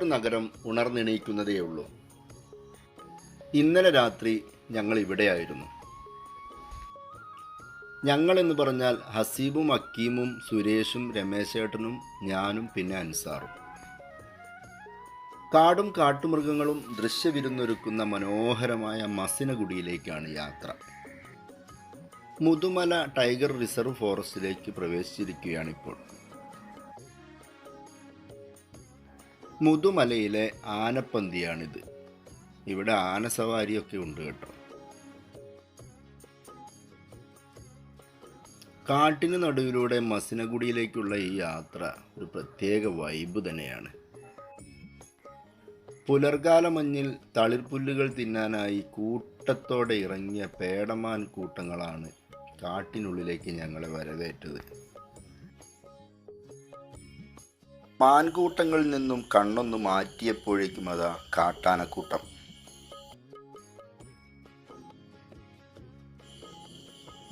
മൈസൂർ നഗരം ഉണർന്നെണീക്കുന്നതേയുള്ളൂ. ഇന്നലെ രാത്രി ഞങ്ങൾ ഇവിടെയായിരുന്നു. ഞങ്ങളെന്ന് പറഞ്ഞാൽ ഹസീബും അക്കീമും സുരേഷും രമേശേട്ടനും ഞാനും പിന്നെ അൻസാറും. കാടും കാട്ടുമൃഗങ്ങളും ദൃശ്യവിരുന്നൊരുക്കുന്ന മനോഹരമായ മസിനഗുഡിയിലേക്കാണ് യാത്ര. മുതുമല ടൈഗർ റിസർവ് ഫോറസ്റ്റിലേക്ക് പ്രവേശിച്ചിരിക്കുകയാണിപ്പോൾ. മുതുമലയിലെ ആനപ്പന്തിയാണിത്. ഇവിടെ ആനസവാരിയൊക്കെ ഉണ്ട് കേട്ടോ. കാട്ടിന് നടുവിലൂടെ മസിനഗുഡിയിലേക്കുള്ള ഈ യാത്ര ഒരു പ്രത്യേക വൈബ് തന്നെയാണ്. പുലർകാല മഞ്ഞിൽ തളിർപ്പുല്ലുകൾ തിന്നാനായി കൂട്ടത്തോടെ ഇറങ്ങിയ പേടമാൻ കൂട്ടങ്ങളാണ് കാട്ടിനുള്ളിലേക്ക് ഞങ്ങളെ വരവേറ്റത്. മാൻകൂട്ടങ്ങളിൽ നിന്നും കണ്ണൊന്ന് മാറ്റിയപ്പോഴേക്കും അതാ കാട്ടാനക്കൂട്ടം.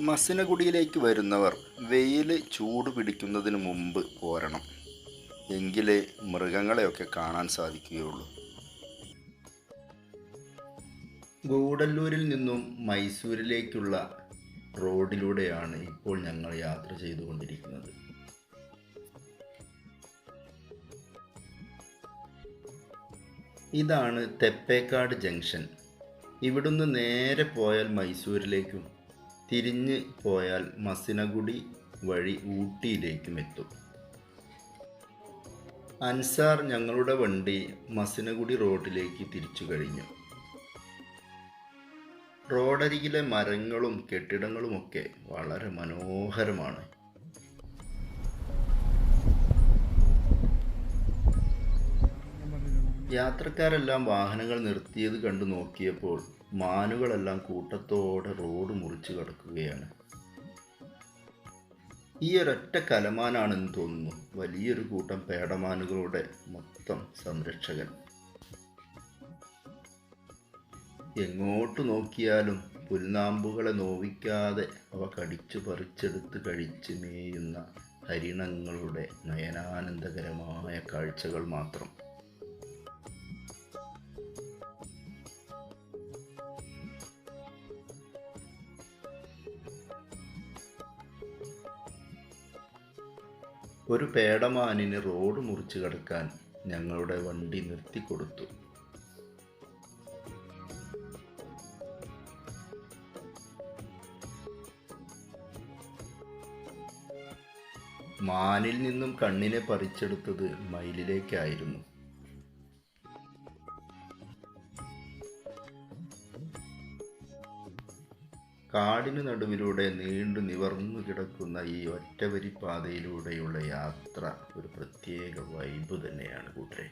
മസിനഗുഡിയിലേക്ക് വരുന്നവർ വെയിൽ ചൂട് പിടിക്കുന്നതിന് മുമ്പ് പോരണം. എങ്കിലേ മൃഗങ്ങളെയൊക്കെ കാണാൻ സാധിക്കുകയുള്ളൂ. ഗൂഡല്ലൂരിൽ നിന്നും മൈസൂരിലേക്കുള്ള റോഡിലൂടെയാണ് ഇപ്പോൾ ഞങ്ങൾ യാത്ര ചെയ്തുകൊണ്ടിരിക്കുന്നത്. ഇതാണ് തെപ്പേക്കാട് ജംഗ്ഷൻ. ഇവിടുന്ന് നേരെ പോയാൽ മൈസൂരിലേക്കും തിരിഞ്ഞ് പോയാൽ മസിനഗുഡി വഴി ഊട്ടിയിലേക്കും എത്തും. അൻസാർ ഞങ്ങളുടെ വണ്ടി മസിനഗുഡി റോഡിലേക്ക് തിരിച്ചു കഴിഞ്ഞു. റോഡരികിലെ മരങ്ങളും കെട്ടിടങ്ങളുമൊക്കെ വളരെ മനോഹരമാണ്. യാത്രക്കാരെല്ലാം വാഹനങ്ങൾ നിർത്തിയത് കണ്ടു നോക്കിയപ്പോൾ മാനുകളെല്ലാം കൂട്ടത്തോടെ റോഡ് മുറിച്ച് കടക്കുകയാണ്. ഈ ഒരൊറ്റ കലമാനാണെന്ന് തോന്നുന്നു വലിയൊരു കൂട്ടം പേടമാനുകളുടെ മൊത്തം സംരക്ഷകൻ. എങ്ങോട്ട് നോക്കിയാലും പുൽനാമ്പുകളെ നോവിക്കാതെ അവ കടിച്ചു പറിച്ചെടുത്ത് കഴിച്ച് മേയുന്ന ഹരിണങ്ങളുടെ നയനാനന്ദകരമായ കാഴ്ചകൾ മാത്രം. ഒരു പേടമാനിന് റോഡ് മുറിച്ച് കടക്കാൻ ഞങ്ങളുടെ വണ്ടി നിർത്തിക്കൊടുത്തു. മാനിൽ നിന്നും കണ്ണിനെ പറിച്ചെടുത്തത് മയിലിലേക്കായിരുന്നു. കാടിന് നടുവിലൂടെ നീണ്ടു നിവർന്നു കിടക്കുന്ന ഈ ഒറ്റവരി പാതയിലൂടെയുള്ള യാത്ര ഒരു പ്രത്യേക വൈബ് തന്നെയാണ് കൂട്ടരെ.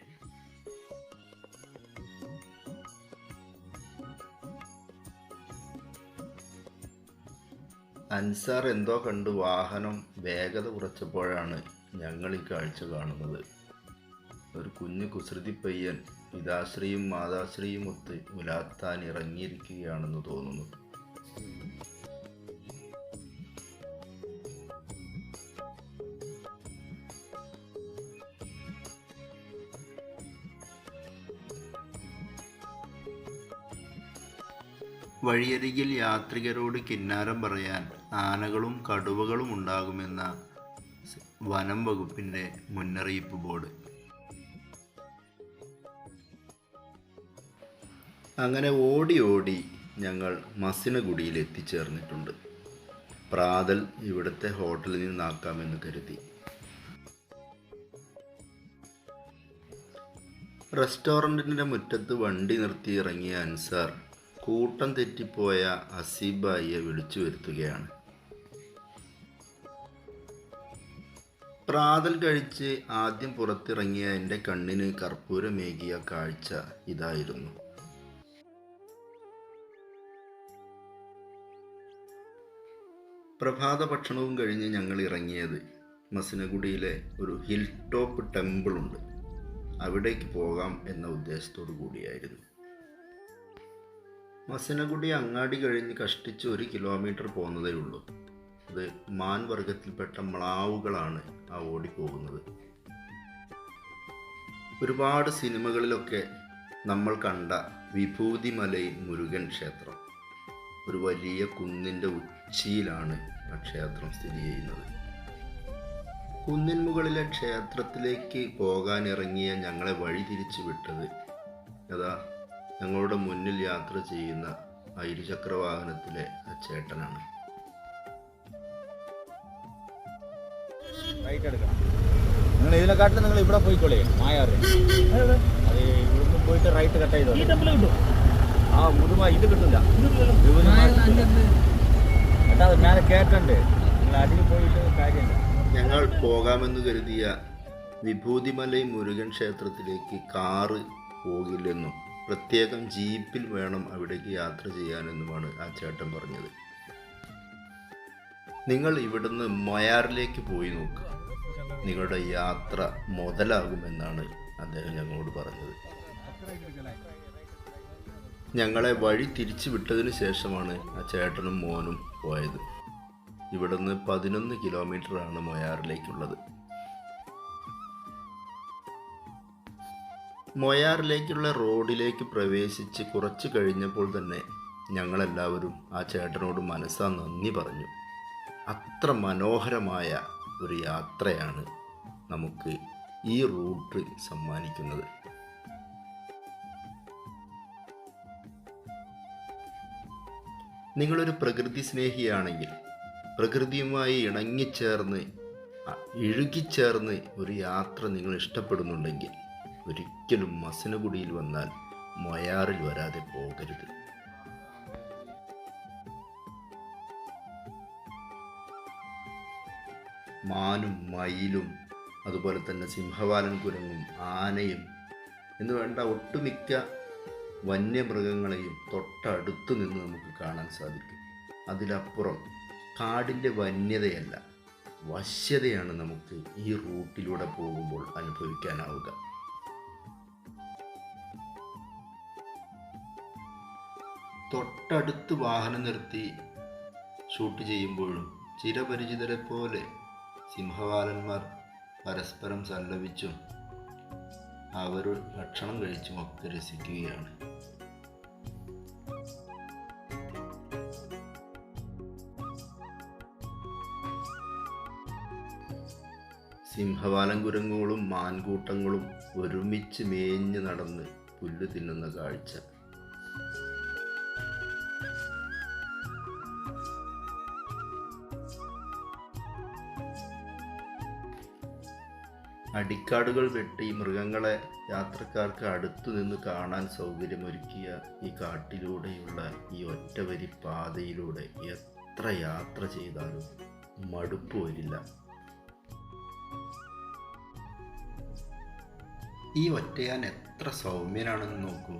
അൻസാർ എന്തോ കണ്ട് വാഹനം വേഗത കുറച്ചപ്പോഴാണ് ഞങ്ങൾ ഈ കാഴ്ച കാണുന്നത്. ഒരു കുഞ്ഞു കുസൃതി പയ്യൻ പിതാശ്രീയും മാതാശ്രീയും ഒത്ത് ഉലാത്താൻ ഇറങ്ങിയിരിക്കുകയാണെന്ന് തോന്നുന്നു. വഴിയരികിൽ യാത്രികരോട് കിന്നാരം പറയാൻ ആനകളും കടുവകളും ഉണ്ടാകുമെന്ന വനം വകുപ്പിൻ്റെ മുന്നറിയിപ്പ് ബോർഡ്. അങ്ങനെ ഓടി ഓടി ഞങ്ങൾ മസിനഗുഡിയിൽ എത്തിച്ചേർന്നിട്ടുണ്ട്. പ്രാതൽ ഇവിടുത്തെ ഹോട്ടലിൽ നിന്നാക്കാമെന്ന് കരുതി. റെസ്റ്റോറൻറ്റിൻ്റെ മുറ്റത്ത് വണ്ടി നിർത്തി ഇറങ്ങിയ അൻസാർ കൂട്ടം തെറ്റിപ്പോയ ഹസീബായിയെ വിളിച്ചു വരുത്തുകയാണ്. പ്രാതൽ കഴിച്ച് ആദ്യം പുറത്തിറങ്ങിയ എൻ്റെ കണ്ണിന് കർപ്പൂരമേകിയ കാഴ്ച ഇതായിരുന്നു. പ്രഭാത ഭക്ഷണവും കഴിഞ്ഞ് ഞങ്ങൾ ഇറങ്ങിയത് മസിനഗുഡിയിലെ ഒരു ഹിൽ ടോപ്പ് ടെമ്പിളുണ്ട്, അവിടേക്ക് പോകാം എന്ന ഉദ്ദേശത്തോടു കൂടിയായിരുന്നു. മസിനഗുഡി അങ്ങാടി കഴിഞ്ഞ് കഷ്ടിച്ച് 1 കിലോമീറ്റർ പോകുന്നതേ ഉള്ളൂ. അത് മാൻ വർഗത്തിൽപ്പെട്ട മ്ലാവുകളാണ് ആ ഓടിപ്പോകുന്നത്. ഒരുപാട് സിനിമകളിലൊക്കെ നമ്മൾ കണ്ട വിഭൂതിമലൈ മുരുകൻ ക്ഷേത്രം, ഒരു വലിയ കുന്നിൻ്റെ ഉച്ചിയിലാണ് ആ ക്ഷേത്രം സ്ഥിതി ചെയ്യുന്നത്. കുന്നിൻ മുകളിലെ ക്ഷേത്രത്തിലേക്ക് പോകാനിറങ്ങിയ ഞങ്ങളെ വഴി തിരിച്ചു വിട്ടത് അതാ ഞങ്ങളുടെ മുന്നിൽ യാത്ര ചെയ്യുന്ന ആ ഇരുചക്രവാഹനത്തിലെ ആ ചേട്ടനാണ്. റൈറ്റ് എടുക്കണം. നിങ്ങൾ ഇതിനെക്കാട്ടിൽ നിങ്ങൾ ഇവിടെ പോയിക്കോളേ, മായാറ്. അത് ഇവിടുന്ന് പോയിട്ട് റൈറ്റ് കട്ട് ചെയ്തോ. ആ മുതുമ ഇത് കിട്ടില്ല. കേട്ടാ മേലെ കേട്ടുണ്ട്. നിങ്ങൾ അടിയിൽ പോയിട്ട് കാര്യമില്ല. ഞങ്ങൾ പോകാമെന്ന് കരുതിയ വിഭൂതിമലൈ മുരുകൻ ക്ഷേത്രത്തിലേക്ക് കാറ് പോകില്ലെന്നും പ്രത്യേകം ജീപ്പിൽ വേണം അവിടേക്ക് യാത്ര ചെയ്യാനെന്നുമാണ് ആ ചേട്ടൻ പറഞ്ഞത്. നിങ്ങൾ ഇവിടുന്ന് മൊയാറിലേക്ക് പോയി നോക്കുക, നിങ്ങളുടെ യാത്ര മുതലാകുമെന്നാണ് അദ്ദേഹം ഞങ്ങളോട് പറഞ്ഞത്. ഞങ്ങളെ വഴി തിരിച്ചു വിട്ടതിന് ശേഷമാണ് ആ ചേട്ടനും മോനും പോയത്. ഇവിടുന്ന് 11 കിലോമീറ്ററാണ് മൊയാറിലേക്കുള്ളത്. മൊയാറിലേക്കുള്ള റോഡിലേക്ക് പ്രവേശിച്ച് കുറച്ച് കഴിഞ്ഞപ്പോൾ തന്നെ ഞങ്ങളെല്ലാവരും ആ ചേട്ടനോട് മനസ്സാ നന്ദി പറഞ്ഞു. അത്ര മനോഹരമായ ഒരു യാത്രയാണ് നമുക്ക് ഈ റൂട്ട് സമ്മാനിക്കുന്നത്. നിങ്ങളൊരു പ്രകൃതി സ്നേഹിയാണെങ്കിൽ, പ്രകൃതിയുമായി ഇണങ്ങിച്ചേർന്ന് ഇഴുകിച്ചേർന്ന് ഒരു യാത്ര നിങ്ങൾ ഇഷ്ടപ്പെടുന്നുണ്ടെങ്കിൽ ഒരിക്കലും മസനഗുഡിയിൽ വന്നാൽ മൊയാറിൽ വരാതെ പോകരുത്. മാനും മയിലും അതുപോലെ തന്നെ സിംഹവാലൻ കുരങ്ങും ആനയും എന്ന് വേണ്ട ഒട്ടുമിക്ക വന്യമൃഗങ്ങളെയും തൊട്ടടുത്ത് നിന്ന് നമുക്ക് കാണാൻ സാധിക്കും. അതിലപ്പുറം കാടിൻ്റെ വന്യതയല്ല, വശ്യതയാണ് നമുക്ക് ഈ റൂട്ടിലൂടെ പോകുമ്പോൾ അനുഭവിക്കാനാവുക. തൊട്ടടുത്ത് വാഹനം നിർത്തി ഷൂട്ട് ചെയ്യുമ്പോഴും ചിരപരിചിതരെ പോലെ സിംഹവാലന്മാർ പരസ്പരം സല്ലപിച്ചും അവർ ഭക്ഷണം കഴിച്ചും ഒക്കെ രസിക്കുകയാണ്. സിംഹവാലൻ കുരങ്ങുകളും മാൻകൂട്ടങ്ങളും ഒരുമിച്ച് മേഞ്ഞ് നടന്ന് പുല്ല് തിന്നുന്ന കാഴ്ച. അടിക്കാടുകൾ വെട്ടി മൃഗങ്ങളെ യാത്രക്കാർക്ക് അടുത്തു നിന്ന് കാണാൻ സൗകര്യമൊരുക്കിയ ഈ കാട്ടിലൂടെയുള്ള ഈ ഒറ്റവരി പാതയിലൂടെ എത്ര യാത്ര ചെയ്താലും മടുപ്പ് വരില്ല. ഈ ഒറ്റയാൻ എത്ര സൗമ്യനാണെന്ന് നോക്കൂ.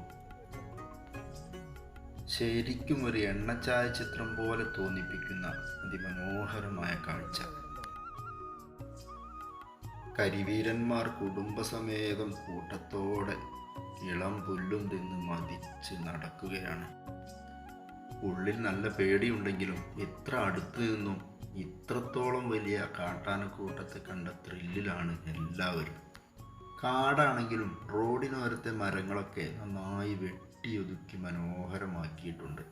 ശരിക്കും ഒരു എണ്ണച്ചായ ചിത്രം പോലെ തോന്നിപ്പിക്കുന്ന അതിമനോഹരമായ കാഴ്ച. കരിവീരന്മാർ കുടുംബസമേതം കൂട്ടത്തോടെ ഇളം പുല്ലും തിന്ന് മതിച്ച് നടക്കുകയാണ്. ഉള്ളിൽ നല്ല പേടിയുണ്ടെങ്കിലും ഇത്ര അടുത്ത് നിന്നും ഇത്രത്തോളം വലിയ കാട്ടാനക്കൂട്ടത്തെ കണ്ട ത്രില്ലിലാണ് എല്ലാവരും. കാടാണെങ്കിലും റോഡിനോരത്തെ മരങ്ങളൊക്കെ നന്നായി വെട്ടിയൊതുക്കി മനോഹരമാക്കിയിട്ടുണ്ട്.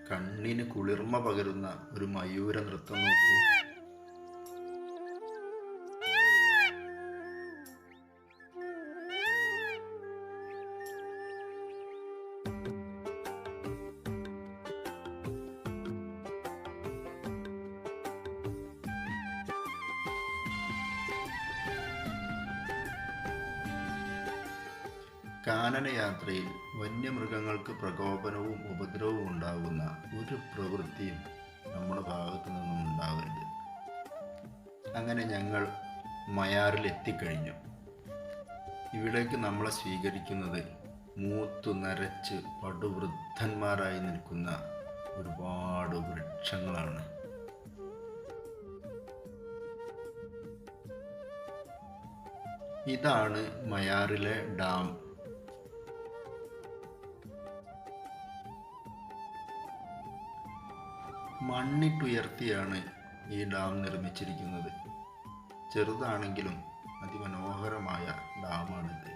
കണ്ണിന് കുളിർമ പകരുന്ന ഒരു മയൂര നൃത്തം നോക്കൂ. കാനനയാത്രയിൽ വന്യമൃഗങ്ങൾക്ക് പ്രകോപനവും ഉപദ്രവവും ഉണ്ടാകുന്ന ഒരു പ്രവൃത്തിയും നമ്മുടെ ഭാഗത്തു നിന്നും ഉണ്ടാവരുത്. അങ്ങനെ ഞങ്ങൾ മയാറിൽ എത്തിക്കഴിഞ്ഞു. ഇവിടേക്ക് നമ്മളെ സ്വീകരിക്കുന്നത് മൂത്തു നരച്ച് പടുവൃദ്ധന്മാരായി നിൽക്കുന്ന ഒരുപാട് വൃക്ഷങ്ങളാണ്. ഇതാണ് മയാറിലെ ഡാം. മണ്ണിട്ടുയർത്തിയാണ് ഈ ഡാം നിർമ്മിച്ചിരിക്കുന്നത്. ചെറുതാണെങ്കിലും അതിമനോഹരമായ ഡാമാണിത്.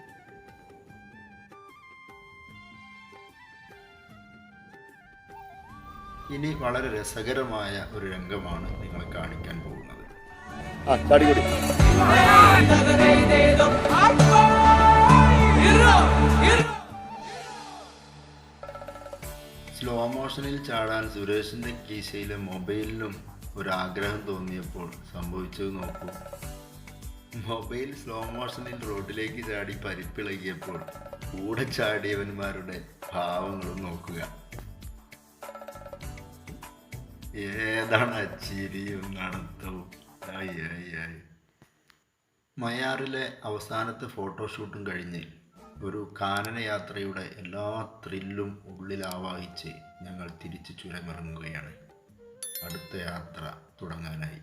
ഇനി വളരെ രസകരമായ ഒരു രംഗമാണ് നിങ്ങളെ കാണിക്കാൻ പോകുന്നത്. സ്ലോ മോഷനിൽ ചാടാൻ സുരേഷിൻ്റെ കീശയിലെ മൊബൈലിലും ഒരാഗ്രഹം തോന്നിയപ്പോൾ സംഭവിച്ചത് നോക്കൂ. മൊബൈൽ സ്ലോ മോഷനിൽ റോഡിലേക്ക് ചാടി പരിപ്പിളകിയപ്പോൾ കൂടെ ചാടിയവന്മാരുടെ ഭാവങ്ങളും നോക്കുക. ഏതാണ് ചിരിയും നടത്തവും. മയാറിലെ അവസാനത്തെ ഫോട്ടോഷൂട്ടും കഴിഞ്ഞ് ഒരു കാനനയാത്രയുടെ എല്ലാ ത്രില്ലും ഉള്ളിൽ ആവാഹിച്ച് ഞങ്ങൾ തിരിച്ചു ചുരമിറങ്ങുകയാണ്. അടുത്ത യാത്ര തുടങ്ങാനായി.